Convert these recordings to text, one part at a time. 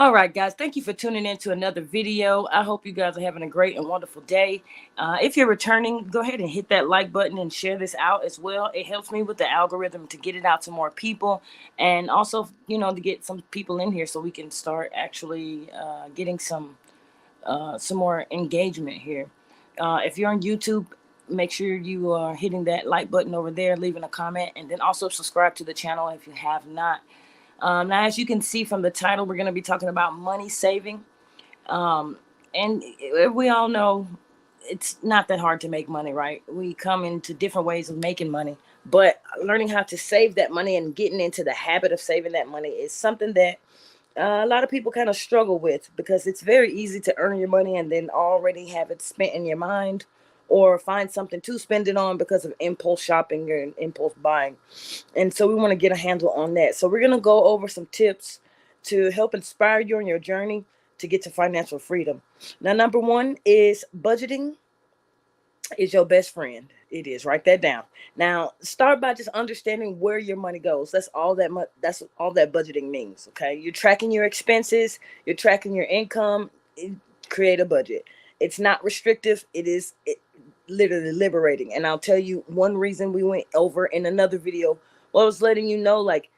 All right, guys, thank you for tuning in to another video. I hope you guys are having a great and wonderful day. If you're returning, go ahead and hit that like button and share this out as well. It helps me with the algorithm to get it out to more people, and also, to get some people in here so we can start actually getting some more engagement here. If you're on YouTube, make sure you are hitting that like button over there, leaving a comment, and then also subscribe to the channel if you have not. Now, as you can see from the title, we're going to be talking about money saving. And we all know it's not that hard to make money, right? We come into different ways of making money, but learning how to save that money and getting into the habit of saving that money is something that a lot of people kind of struggle with, because it's very easy to earn your money and then already have it spent in your mind, or find something to spend it on because of impulse shopping or impulse buying. And so we want to get a handle on that. So we're going to go over some tips to help inspire you on your journey to get to financial freedom. Now, number one is budgeting is your best friend. It is. Write that down. Now, start by just understanding where your money goes. That's all that budgeting means. Okay, you're tracking your expenses. You're tracking your income. Create a budget. It's not restrictive. It literally liberating. And I'll tell you one reason we went over in another video. Well, I was letting you know, like,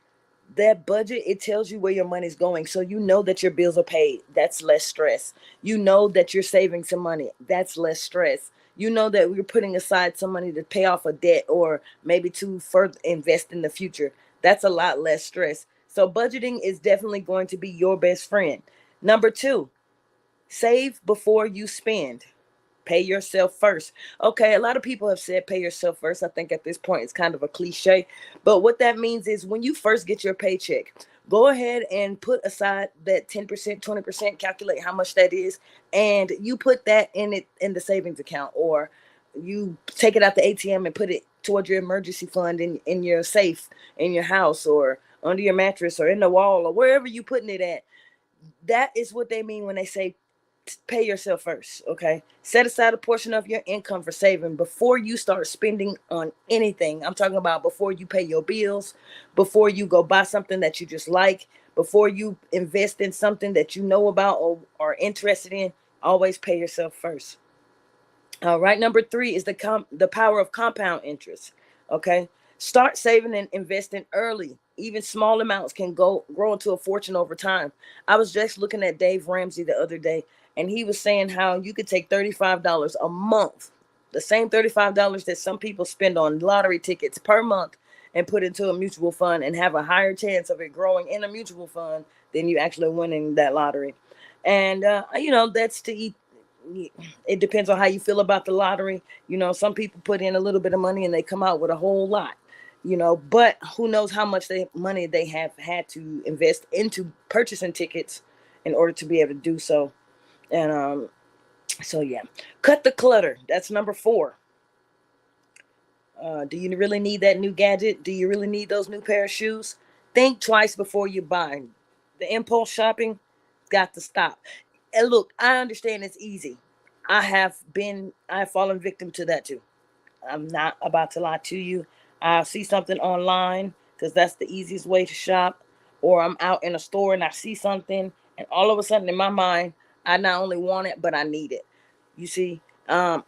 that budget, it tells you where your money's going, so you know that your bills are paid. That's less stress. You know that you're saving some money. That's less stress. You know that we're putting aside some money to pay off a debt, or maybe to further invest in the future. That's a lot less stress. So budgeting is definitely going to be your best friend. Number two, save before you spend. Pay yourself first. Okay, a lot of people have said pay yourself first. I think at this point it's kind of a cliche, but what that means is when you first get your paycheck, go ahead and put aside that 10%, 20%, calculate how much that is, and you put that in the savings account, or you take it out the ATM and put it toward your emergency fund in your safe in your house, or under your mattress, or in the wall, or wherever you putting it at. That is what they mean when they say pay yourself first. Okay, set aside a portion of your income for saving before you start spending on anything. I'm talking about before you pay your bills, before you go buy something that you just like, before you invest in something that you know about or are interested in. Always pay yourself first. All right, number three is the power of compound interest. Okay, start saving and investing early. Even small amounts can grow into a fortune over time. I was just looking at Dave Ramsey the other day, and he was saying how you could take $35 a month, the same $35 that some people spend on lottery tickets per month, and put into a mutual fund and have a higher chance of it growing in a mutual fund than you actually winning that lottery. And that's to eat. It depends on how you feel about the lottery. Some people put in a little bit of money and they come out with a whole lot. But who knows how much money they have had to invest into purchasing tickets in order to be able to do so. And so yeah, cut the clutter. That's number four. Do you really need that new gadget? Do you really need those new pair of shoes? Think twice before you buy. The impulse shopping got to stop. And look, I understand it's easy. I've fallen victim to that too. I'm not about to lie to you. I see something online because that's the easiest way to shop, or I'm out in a store and I see something, and all of a sudden in my mind, I not only want it, but I need it. You see, I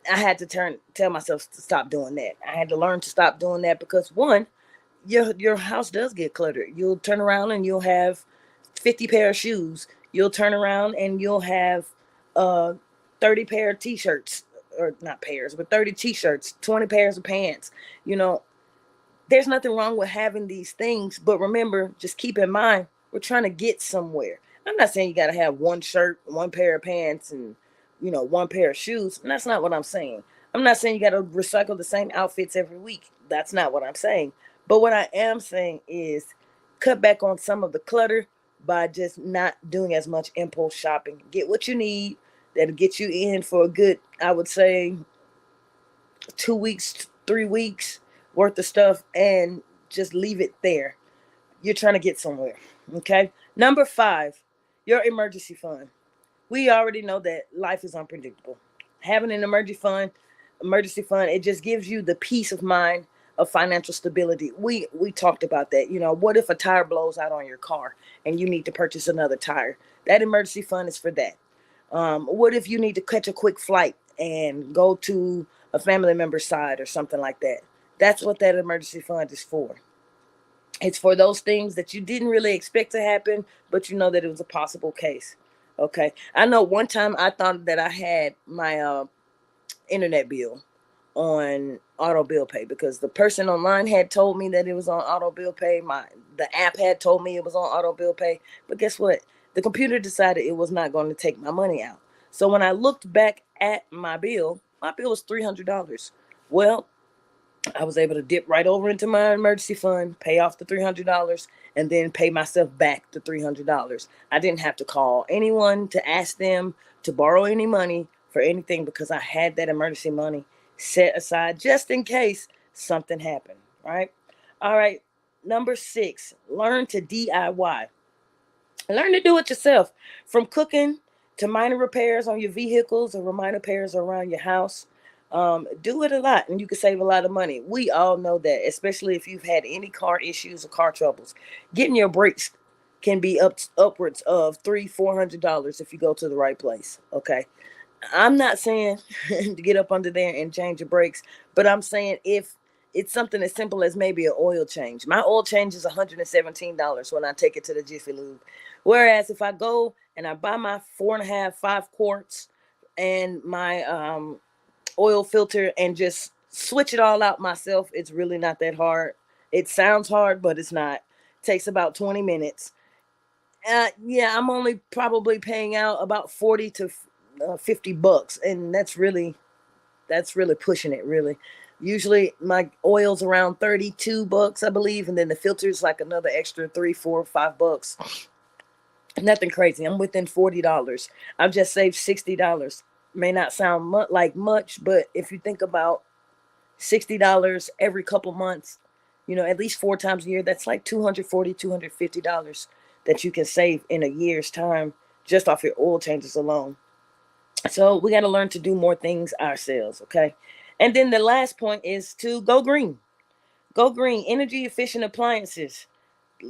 had to tell myself to stop doing that. I had to learn to stop doing that because, one, your house does get cluttered. You'll turn around and you'll have 50 pair of shoes. You'll turn around and you'll have uh 30 pair of t-shirts, or not pairs, but 30 t-shirts, 20 pairs of pants. You know, there's nothing wrong with having these things, but remember, just keep in mind, we're trying to get somewhere. I'm not saying you got to have one shirt, one pair of pants, and one pair of shoes. And that's not what I'm saying. I'm not saying you got to recycle the same outfits every week. That's not what I'm saying. But what I am saying is cut back on some of the clutter by just not doing as much impulse shopping. Get what you need that'll get you in for a good, I would say, 2 weeks, 3 weeks worth of stuff, and just leave it there. You're trying to get somewhere. Okay. Number five, your emergency fund. We already know that life is unpredictable. Having an emergency fund, it just gives you the peace of mind of financial stability. We talked about that. What if a tire blows out on your car and you need to purchase another tire? That emergency fund is for that. What if you need to catch a quick flight and go to a family member's side or something like that? That's what that emergency fund is for. It's for those things that you didn't really expect to happen, but you know that it was a possible case. Okay. I know one time I thought that I had my internet bill on auto bill pay because the person online had told me that it was on auto bill pay. The app had told me it was on auto bill pay. But guess what? The computer decided it was not going to take my money out. So when I looked back at my bill was $300. Well, I was able to dip right over into my emergency fund, pay off the $300, and then pay myself back the $300. I didn't have to call anyone to ask them to borrow any money for anything because I had that emergency money set aside just in case something happened, right? All right. Number 6, learn to DIY. Learn to do it yourself, from cooking to minor repairs on your vehicles or minor repairs around your house. Do it a lot and you can save a lot of money. We all know that, especially if you've had any car issues or car troubles. Getting your brakes can be upwards of $300-400 if you go to the right place. Okay. I'm not saying to get up under there and change your brakes, but I'm saying if it's something as simple as maybe an oil change. My oil change is $117 when I take it to the Jiffy Lube. Whereas if I go and I buy my 4.5, 5 quarts and my oil filter and just switch it all out myself, it's really not that hard. It sounds hard, but it's not. It takes about 20 minutes. Yeah, I'm only probably paying out about 40 to $50, and that's really pushing it. Really, usually my oil's around $32, I believe, and then the filter's like another extra 3, 4, $5. Nothing crazy. I'm within $40. I've just saved $60. May not sound like much, but if you think about $60 every couple months, at least 4 times a year, that's like $240, $250 that you can save in a year's time just off your oil changes alone. So we got to learn to do more things ourselves, okay? And then the last point is to go green. Go green. Energy efficient appliances.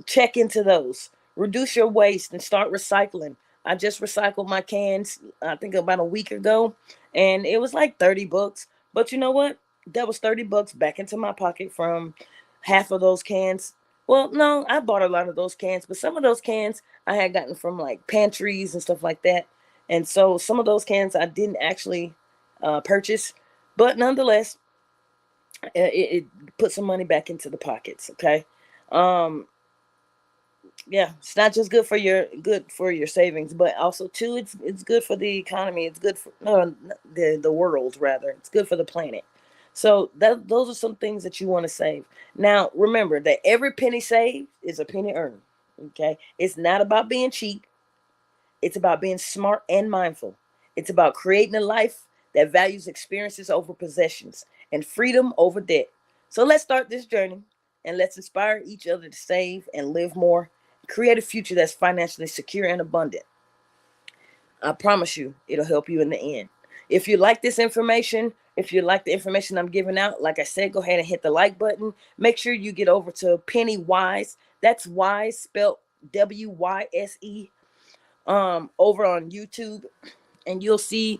Check into those. Reduce your waste and start recycling. I just recycled my cans, I think about a week ago, and it was like $30. But you know what? That was $30 back into my pocket from half of those cans. Well, no, I bought a lot of those cans, but some of those cans I had gotten from like pantries and stuff like that. And so some of those cans I didn't actually purchase, but nonetheless, it put some money back into the pockets. Okay. Um, yeah, it's not just good for your savings, but also too it's good for the economy. It's good for the world rather. It's good for the planet. So those are some things that you want to save. Now remember that every penny saved is a penny earned. Okay, it's not about being cheap. It's about being smart and mindful. It's about creating a life that values experiences over possessions and freedom over debt. So let's start this journey and let's inspire each other to save and live more, create a future that's financially secure and abundant. I promise you, it'll help you in the end. If you like this information, if you like the information I'm giving out, like I said, go ahead and hit the like button. Make sure you get over to Penny Wise. That's Wise spelled WYSE over on YouTube, and you'll see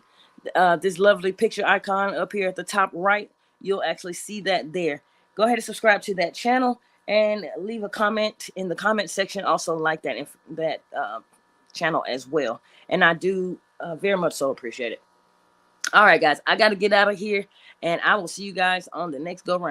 this lovely picture icon up here at the top right. You'll actually see that there. Go ahead and subscribe to that channel and leave a comment in the comment section. Also like that channel as well, and I do very much so appreciate it. All right, guys, I got to get out of here, and I will see you guys on the next go round.